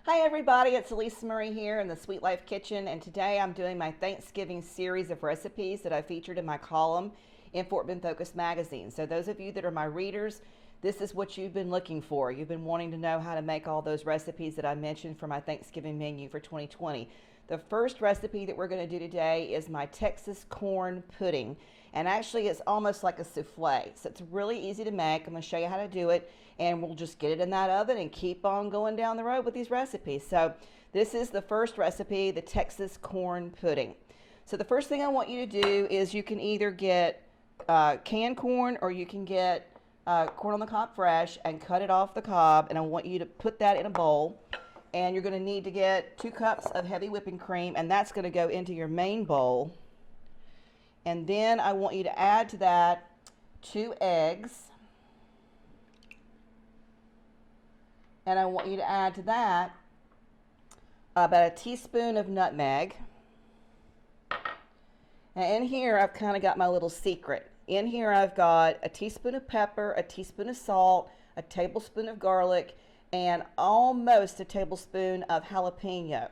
Hi everybody, it's Alisa Marie here in the Sweet Life Kitchen, and today I'm doing my Thanksgiving series of recipes that I featured in my column in Fort Bend Focus magazine. So those of you that are my readers, this is what you've been looking for. You've been wanting to know how to make all those recipes that I mentioned for my Thanksgiving menu for 2020. The first recipe that we're going to do today is my Texas corn pudding, and actually it's almost like a souffle, so it's really easy to make. I'm going to show you how to do it, and we'll just get it in that oven and keep on going down the road with these recipes. So this is the first recipe, the Texas corn pudding. So the first thing I want you to do is you can either get canned corn, or you can get corn on the cob fresh and cut it off the cob, and I want you to put that in a bowl. And you're going to need to get 2 cups of heavy whipping cream, and that's going to go into your main bowl. And then I want you to add to that 2 eggs. And I want you to add to that about a teaspoon of nutmeg. And in here I've kind of got my little secret. In here I've got a teaspoon of pepper, a teaspoon of salt, a tablespoon of garlic, and almost a tablespoon of jalapeno.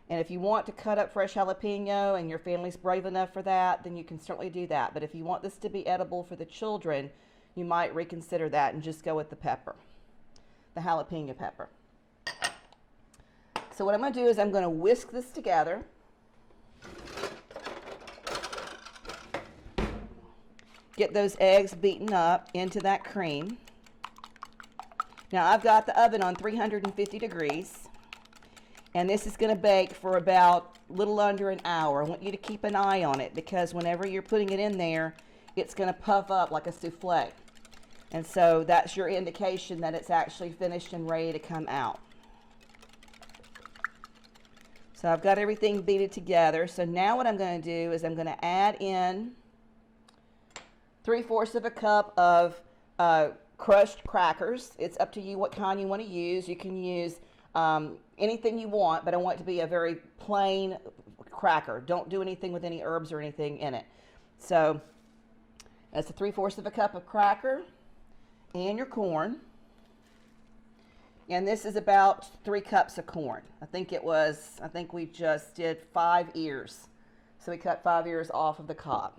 And if you want to cut up fresh jalapeno and your family's brave enough for that, then you can certainly do that. But if you want this to be edible for the children, you might reconsider that and just go with the pepper, the jalapeno pepper. So what I'm going to do is I'm going to whisk this together. Get those eggs beaten up into that cream. Now I've got the oven on 350 degrees, and this is going to bake for about a little under an hour. I want you to keep an eye on it, because whenever you're putting it in there, it's going to puff up like a souffle. And so that's your indication that it's actually finished and ready to come out. So I've got everything beaten together. So now what I'm going to do is I'm going to add in 3/4 of a cup of crushed crackers. It's up to you what kind you want to use. You can use anything you want, but I want it to be a very plain cracker. Don't do anything with any herbs or anything in it. So that's 3/4 of a cup of cracker and your corn. And this is about 3 cups of corn. I think we just did 5 ears. So we cut 5 ears off of the cob.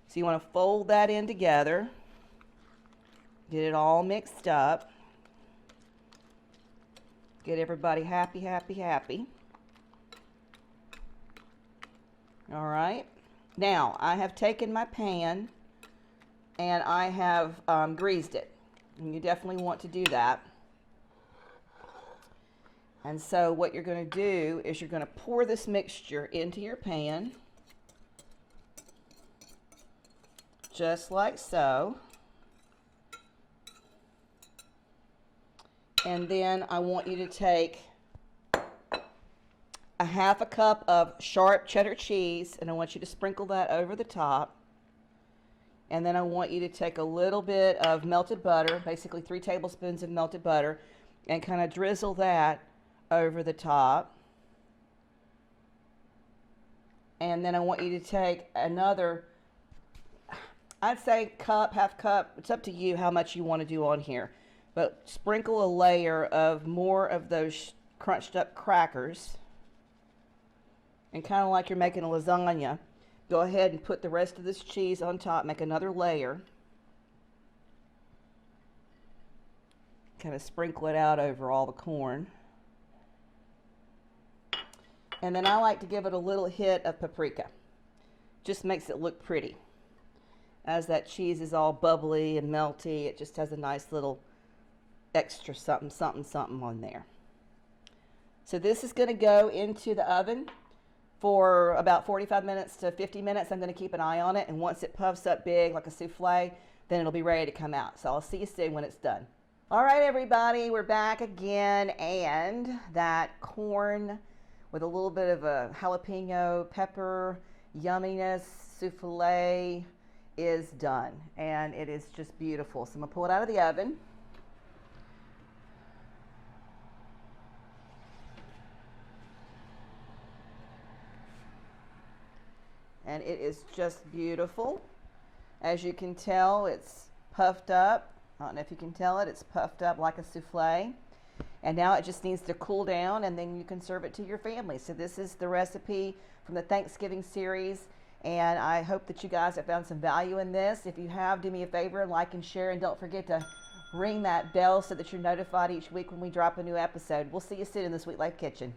So you want to fold that in together. Get it all mixed up. Get everybody happy, happy, happy. All right. Now, I have taken my pan and I have greased it. And you definitely want to do that. And so what you're going to do is you're going to pour this mixture into your pan. Just like so. And then I want you to take a 1/2 cup of sharp cheddar cheese, and I want you to sprinkle that over the top. And then I want you to take a little bit of melted butter, basically 3 tablespoons of melted butter, and kind of drizzle that over the top. And then I want you to take another, I'd say cup, 1/2 cup, it's up to you how much you want to do on here. But sprinkle a layer of more of those crunched up crackers. And kind of like you're making a lasagna, go ahead and put the rest of this cheese on top. Make another layer. Kind of sprinkle it out over all the corn. And then I like to give it a little hit of paprika. Just makes it look pretty. As that cheese is all bubbly and melty, it just has a nice little extra something, something, something on there. So this is going to go into the oven for about 45 minutes to 50 minutes. I'm going to keep an eye on it, and once it puffs up big like a souffle, then it'll be ready to come out. So I'll see you soon when it's done. All right, everybody, we're back again, and that corn with a little bit of a jalapeno pepper yumminess souffle is done, and it is just beautiful. So I'm going to pull it out of the oven. And it is just beautiful. As you can tell, it's puffed up. I don't know if you can tell it. It's puffed up like a souffle. And now it just needs to cool down, and then you can serve it to your family. So this is the recipe from the Thanksgiving series, and I hope that you guys have found some value in this. If you have, do me a favor, like and share, and don't forget to ring that bell so that you're notified each week when we drop a new episode. We'll see you soon in the Sweet Life Kitchen.